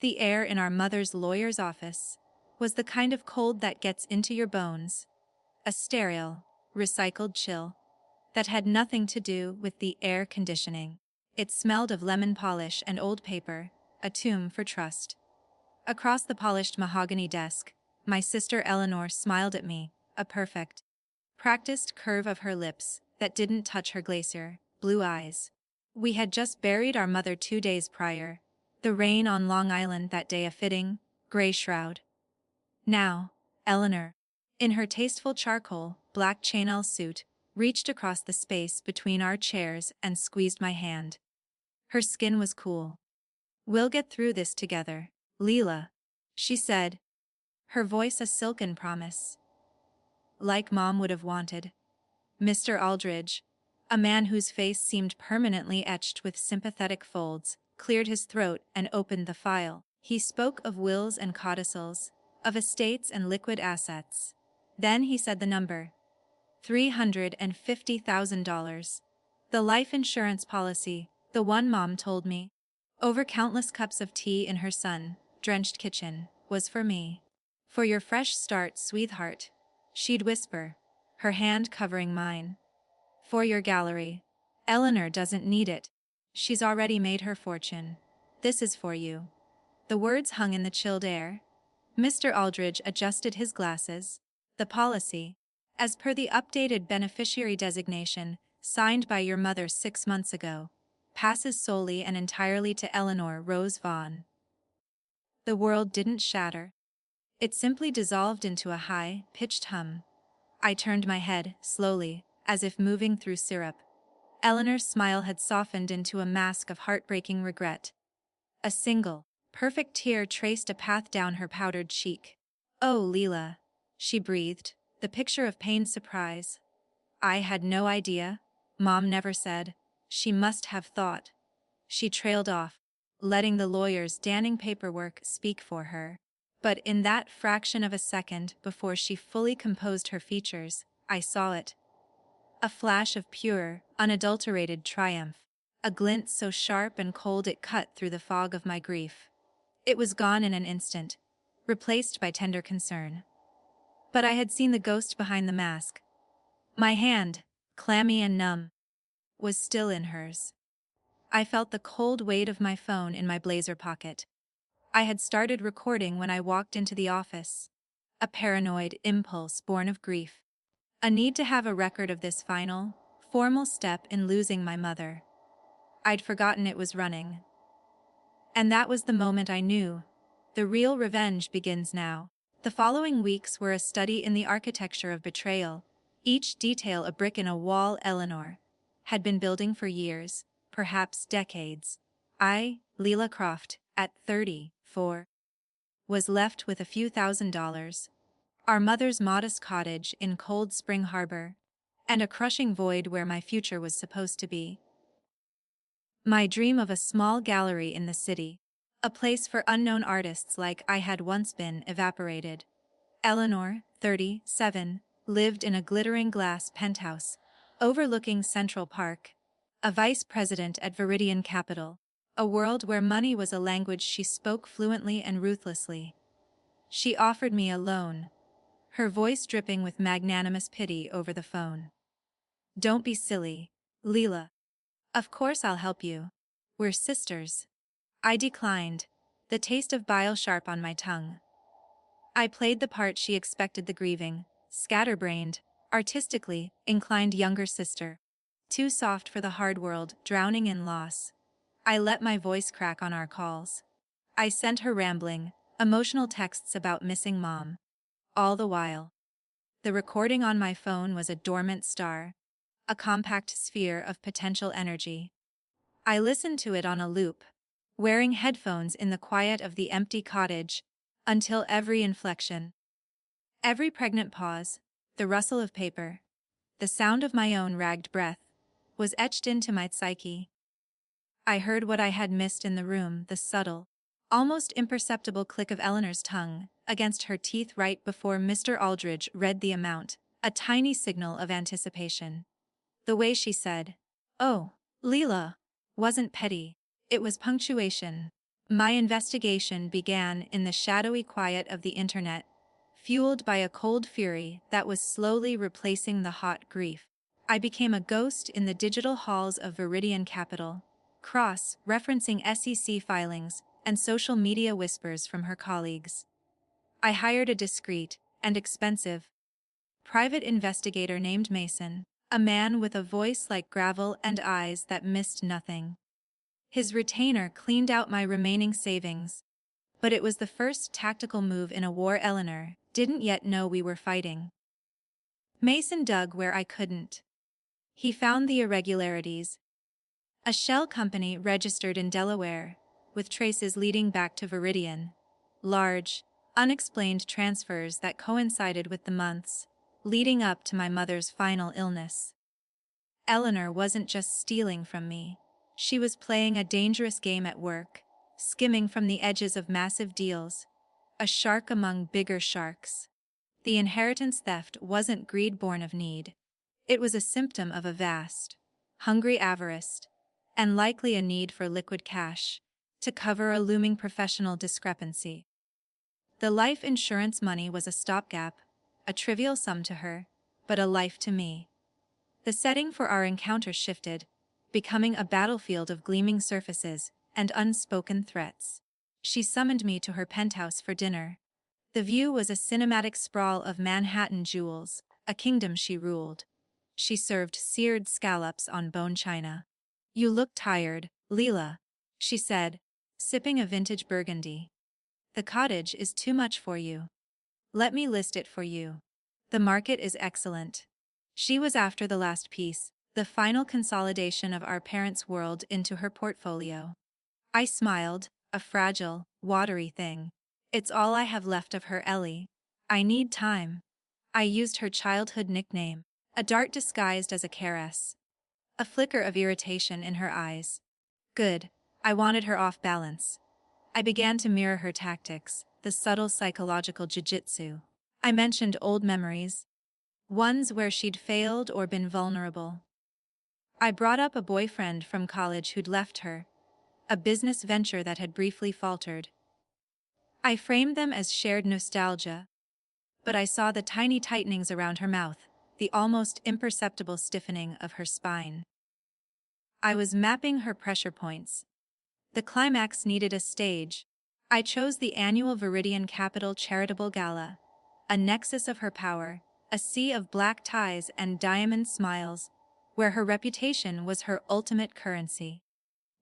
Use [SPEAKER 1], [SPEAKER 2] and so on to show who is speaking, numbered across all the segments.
[SPEAKER 1] The air in our mother's lawyer's office was the kind of cold that gets into your bones, a sterile, recycled chill that had nothing to do with the air conditioning. It smelled of lemon polish and old paper, a tomb for trust. Across the polished mahogany desk, my sister Eleanor smiled at me, a perfect, practiced curve of her lips that didn't touch her glacier, blue eyes. We had just buried our mother 2 days prior, the rain on Long Island that day a fitting, gray shroud. Now, Eleanor, in her tasteful charcoal, black Chanel suit, reached across the space between our chairs and squeezed my hand. Her skin was cool. "We'll get through this together, Leela," she said, her voice a silken promise. Like Mom would have wanted. Mr. Aldridge, a man whose face seemed permanently etched with sympathetic folds, cleared his throat and opened the file. He spoke of wills and codicils, of estates and liquid assets. Then he said the number. $350,000. The life insurance policy, the one Mom told me, over countless cups of tea in her sun-drenched kitchen, was for me. "For your fresh start, sweetheart," she'd whisper, her hand covering mine. "For your gallery. Eleanor doesn't need it. She's already made her fortune. This is for you." The words hung in the chilled air. Mr. Aldridge adjusted his glasses. "The policy, as per the updated beneficiary designation, signed by your mother 6 months ago, passes solely and entirely to Eleanor Rose Vaughn." The world didn't shatter. It simply dissolved into a high-pitched hum. I turned my head, slowly, as if moving through syrup. Eleanor's smile had softened into a mask of heartbreaking regret. A single, perfect tear traced a path down her powdered cheek. "Oh, Leela," she breathed, the picture of pained surprise. "I had no idea. Mom never said. She must have thought." She trailed off, letting the lawyer's damning paperwork speak for her. But in that fraction of a second before she fully composed her features, I saw it. A flash of pure, unadulterated triumph. A glint so sharp and cold it cut through the fog of my grief. It was gone in an instant, replaced by tender concern. But I had seen the ghost behind the mask. My hand, clammy and numb, was still in hers. I felt the cold weight of my phone in my blazer pocket. I had started recording when I walked into the office. A paranoid impulse born of grief. A need to have a record of this final, formal step in losing my mother. I'd forgotten it was running. And that was the moment I knew. The real revenge begins now. The following weeks were a study in the architecture of betrayal, each detail a brick in a wall Eleanor had been building for years, perhaps decades. I, Leela Croft, at 34, was left with a few $1,000s, our mother's modest cottage in Cold Spring Harbor, and a crushing void where my future was supposed to be. My dream of a small gallery in the city, a place for unknown artists like I had once been, evaporated. Eleanor, 37, lived in a glittering glass penthouse, overlooking Central Park, a vice president at Viridian Capital, a world where money was a language she spoke fluently and ruthlessly. She offered me a loan, her voice dripping with magnanimous pity over the phone. "Don't be silly, Leela. Of course I'll help you. We're sisters." I declined, the taste of bile sharp on my tongue. I played the part she expected, the grieving, scatterbrained, artistically inclined younger sister. Too soft for the hard world, drowning in loss. I let my voice crack on our calls. I sent her rambling, emotional texts about missing Mom. All the while, the recording on my phone was a dormant star, a compact sphere of potential energy. I listened to it on a loop, wearing headphones in the quiet of the empty cottage, until every inflection, every pregnant pause, the rustle of paper, the sound of my own ragged breath, was etched into my psyche. I heard what I had missed in the room, the subtle, almost imperceptible click of Eleanor's tongue against her teeth right before Mr. Aldridge read the amount, a tiny signal of anticipation. The way she said, "Oh, Leela," wasn't petty, it was punctuation. My investigation began in the shadowy quiet of the internet, fueled by a cold fury that was slowly replacing the hot grief. I became a ghost in the digital halls of Viridian Capital, cross-referencing SEC filings and social media whispers from her colleagues. I hired a discreet and expensive private investigator named Mason, a man with a voice like gravel and eyes that missed nothing. His retainer cleaned out my remaining savings, but it was the first tactical move in a war Eleanor didn't yet know we were fighting. Mason dug where I couldn't. He found the irregularities. A shell company registered in Delaware, with traces leading back to Viridian. Large, unexplained transfers that coincided with the months leading up to my mother's final illness. Eleanor wasn't just stealing from me. She was playing a dangerous game at work, skimming from the edges of massive deals, a shark among bigger sharks. The inheritance theft wasn't greed born of need. It was a symptom of a vast, hungry avarice, and likely a need for liquid cash to cover a looming professional discrepancy. The life insurance money was a stopgap, a trivial sum to her, but a life to me. The setting for our encounter shifted, becoming a battlefield of gleaming surfaces and unspoken threats. She summoned me to her penthouse for dinner. The view was a cinematic sprawl of Manhattan jewels, a kingdom she ruled. She served seared scallops on bone china. "You look tired, Leela," she said, sipping a vintage burgundy. "The cottage is too much for you. Let me list it for you. The market is excellent." She was after the last piece, the final consolidation of our parents' world into her portfolio. I smiled, a fragile, watery thing. "It's all I have left of her, Ellie. I need time." I used her childhood nickname, a dart disguised as a caress. A flicker of irritation in her eyes. Good. I wanted her off balance. I began to mirror her tactics, the subtle psychological jiu-jitsu. I mentioned old memories, ones where she'd failed or been vulnerable. I brought up a boyfriend from college who'd left her, a business venture that had briefly faltered. I framed them as shared nostalgia, but I saw the tiny tightenings around her mouth, the almost imperceptible stiffening of her spine. I was mapping her pressure points. The climax needed a stage. I chose the annual Viridian Capital Charitable Gala, a nexus of her power, a sea of black ties and diamond smiles, where her reputation was her ultimate currency.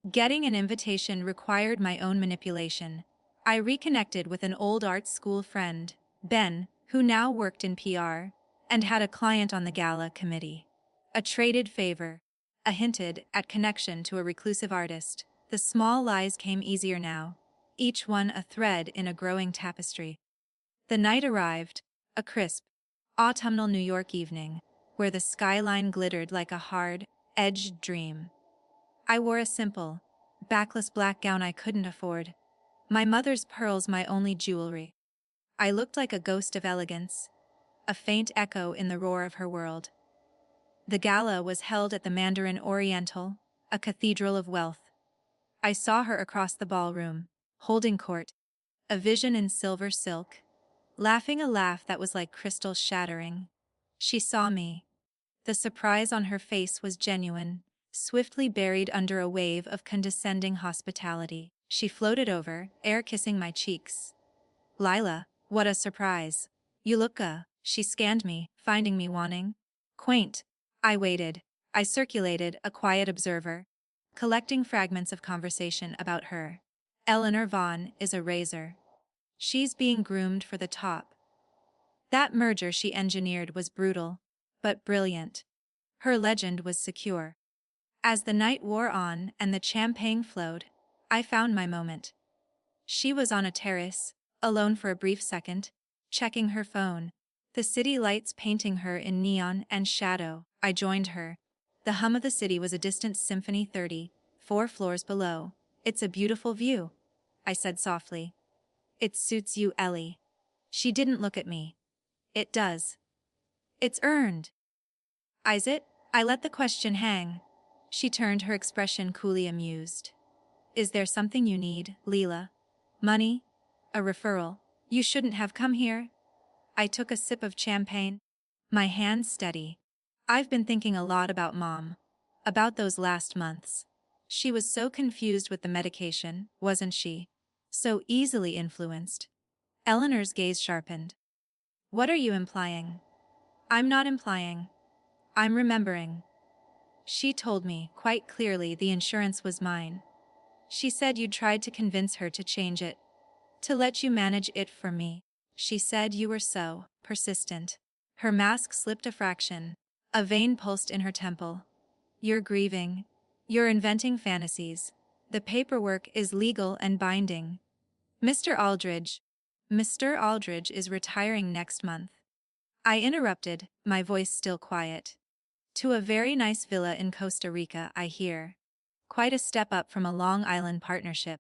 [SPEAKER 1] Getting an invitation required my own manipulation. I reconnected with an old art school friend, Ben, who now worked in PR, and had a client on the gala committee. A traded favor, a hinted at connection to a reclusive artist. The small lies came easier now, each one a thread in a growing tapestry. The night arrived, a crisp, autumnal New York evening, where the skyline glittered like a hard-edged dream. I wore a simple, backless black gown I couldn't afford, my mother's pearls my only jewelry. I looked like a ghost of elegance, a faint echo in the roar of her world. The gala was held at the Mandarin Oriental, a cathedral of wealth. I saw her across the ballroom, holding court, a vision in silver silk, laughing a laugh that was like crystal shattering. She saw me. The surprise on her face was genuine, swiftly buried under a wave of condescending hospitality. She floated over, air kissing my cheeks. "Lila, what a surprise. You look She scanned me, finding me wanting. Quaint. I waited. I circulated, a quiet observer, collecting fragments of conversation about her. Eleanor Vaughn is a razor. She's being groomed for the top. That merger she engineered was brutal, but brilliant. Her legend was secure. As the night wore on and the champagne flowed, I found my moment. She was on a terrace, alone for a brief second, checking her phone, the city lights painting her in neon and shadow. I joined her. The hum of the city was a distant symphony 34 floors below. "It's a beautiful view," I said softly. "It suits you, Ellie." She didn't look at me. "It does. It's earned." "Is it?" I let the question hang. She turned, her expression coolly amused. Is there something you need, Leela? Money? A referral? You shouldn't have come here. I took a sip of champagne, my hands steady. I've been thinking a lot about Mom. About those last months. She was so confused with the medication, wasn't she? So easily influenced. Eleanor's gaze sharpened. What are you implying? I'm not implying. I'm remembering. She told me, quite clearly, the insurance was mine. She said you'd tried to convince her to change it. To let you manage it for me. She said you were so persistent. Her mask slipped a fraction. A vein pulsed in her temple. You're grieving. You're inventing fantasies. The paperwork is legal and binding. Mr. Aldridge. Mr. Aldridge is retiring next month. I interrupted, my voice still quiet. To a very nice villa in Costa Rica, I hear. Quite a step up from a Long Island partnership.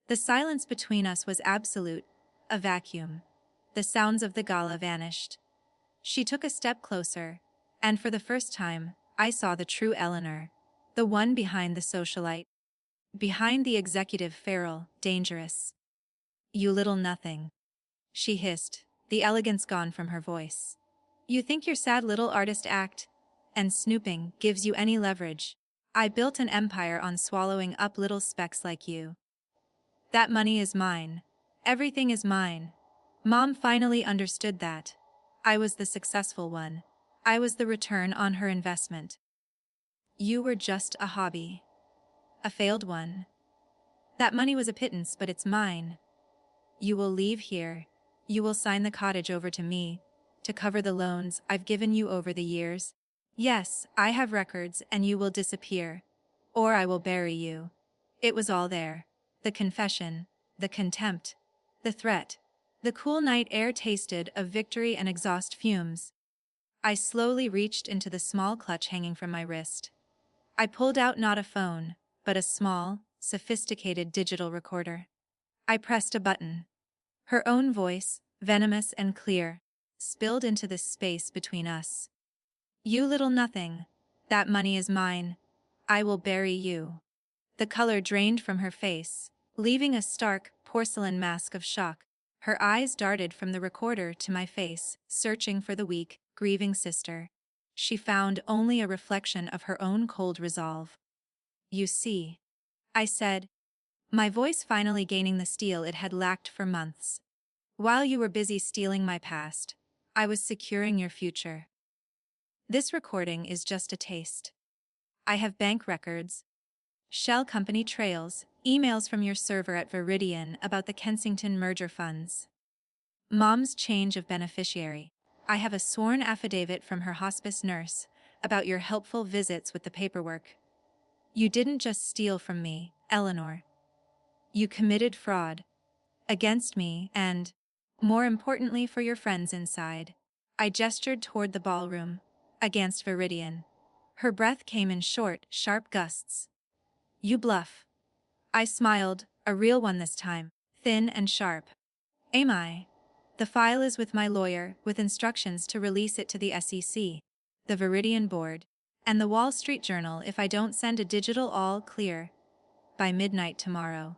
[SPEAKER 1] The silence between us was absolute, a vacuum. The sounds of the gala vanished. She took a step closer, and for the first time, I saw the true Eleanor. The one behind the socialite. Behind the executive feral, dangerous. You little nothing. She hissed, the elegance gone from her voice. You think your sad little artist act and snooping gives you any leverage. I built an empire on swallowing up little specks like you. That money is mine. Everything is mine. Mom finally understood that. I was the successful one. I was the return on her investment. You were just a hobby. A failed one. That money was a pittance, but it's mine. You will leave here. You will sign the cottage over to me, to cover the loans I've given you over the years. Yes, I have records, and you will disappear. Or I will bury you. It was all there. The confession, the contempt, the threat. The cool night air tasted of victory and exhaust fumes. I slowly reached into the small clutch hanging from my wrist. I pulled out not a phone, but a small, sophisticated digital recorder. I pressed a button. Her own voice, venomous and clear, spilled into the space between us. You little nothing. That money is mine. I will bury you. The color drained from her face, leaving a stark, porcelain mask of shock. Her eyes darted from the recorder to my face, searching for the weak, grieving sister. She found only a reflection of her own cold resolve. You see, I said, my voice finally gaining the steel it had lacked for months. While you were busy stealing my past, I was securing your future. This recording is just a taste. I have bank records, shell company trails, emails from your server at Viridian about the Kensington merger funds. Mom's change of beneficiary. I have a sworn affidavit from her hospice nurse about your helpful visits with the paperwork. You didn't just steal from me, Eleanor. You committed fraud. Against me and, more importantly for your friends inside. I gestured toward the ballroom, against Viridian. Her breath came in short, sharp gusts. You bluff. I smiled, a real one this time, thin and sharp. Am I? The file is with my lawyer, with instructions to release it to the SEC, the Viridian board, and the Wall Street Journal if I don't send a digital all clear by midnight tomorrow.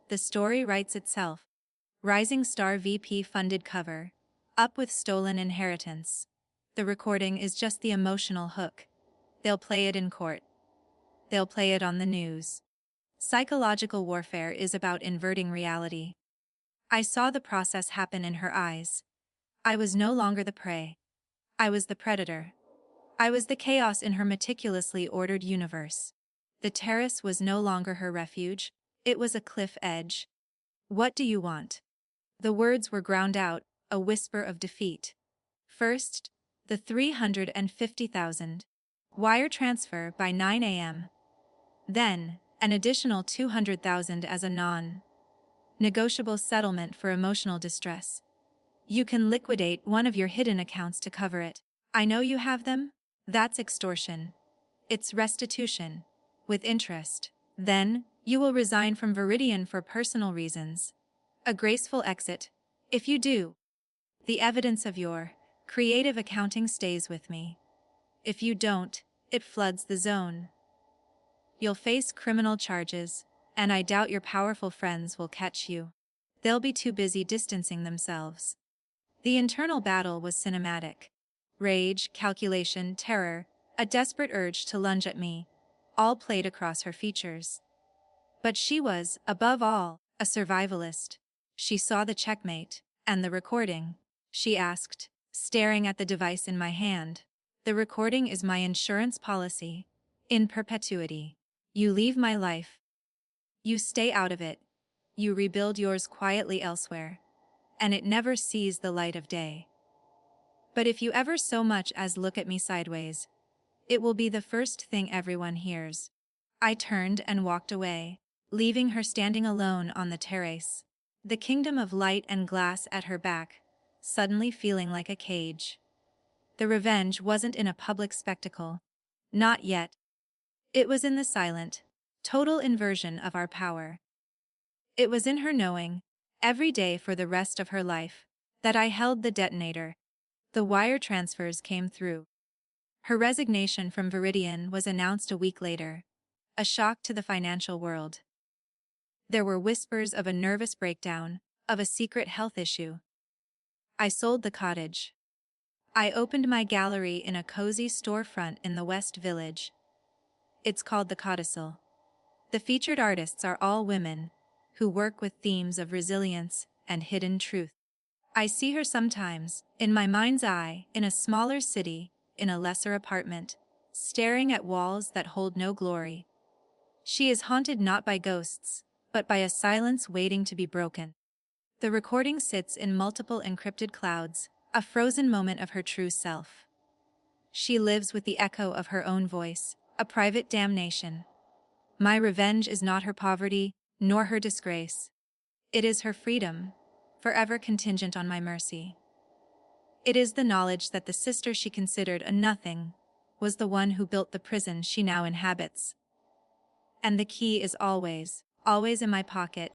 [SPEAKER 1] The story writes itself. Rising Star VP funded cover. Up with stolen inheritance. The recording is just the emotional hook. They'll play it in court. They'll play it on the news. Psychological warfare is about inverting reality. I saw the process happen in her eyes. I was no longer the prey. I was the predator. I was the chaos in her meticulously ordered universe. The terrace was no longer her refuge. It was a cliff edge. What do you want? The words were ground out, a whisper of defeat. First, the 350,000. Wire transfer by 9 a.m. Then, an additional 200,000 as a non-negotiable settlement for emotional distress. You can liquidate one of your hidden accounts to cover it. I know you have them. That's extortion. It's restitution. With interest. Then, you will resign from Viridian for personal reasons. A graceful exit. If you do, the evidence of your creative accounting stays with me. If you don't, it floods the zone. You'll face criminal charges, and I doubt your powerful friends will catch you. They'll be too busy distancing themselves. The internal battle was cinematic. Rage, calculation, terror, a desperate urge to lunge at me, all played across her features. But she was, above all, a survivalist. She saw the checkmate, and the recording. She asked, staring at the device in my hand. The recording is my insurance policy. In perpetuity. You leave my life. You stay out of it. You rebuild yours quietly elsewhere. And it never sees the light of day. But if you ever so much as look at me sideways, it will be the first thing everyone hears. I turned and walked away, leaving her standing alone on the terrace, the kingdom of light and glass at her back, suddenly feeling like a cage. The revenge wasn't in a public spectacle. Not yet. It was in the silent, total inversion of our power. It was in her knowing, every day for the rest of her life, that I held the detonator. The wire transfers came through. Her resignation from Viridian was announced a week later, a shock to the financial world. There were whispers of a nervous breakdown, of a secret health issue. I sold the cottage. I opened my gallery in a cozy storefront in the West Village. It's called the Codicil. The featured artists are all women, who work with themes of resilience and hidden truth. I see her sometimes, in my mind's eye, in a smaller city, in a lesser apartment, staring at walls that hold no glory. She is haunted not by ghosts, but by a silence waiting to be broken. The recording sits in multiple encrypted clouds, a frozen moment of her true self. She lives with the echo of her own voice, a private damnation. My revenge is not her poverty, nor her disgrace. It is her freedom, forever contingent on my mercy. It is the knowledge that the sister she considered a nothing was the one who built the prison she now inhabits. And the key is always, always in my pocket,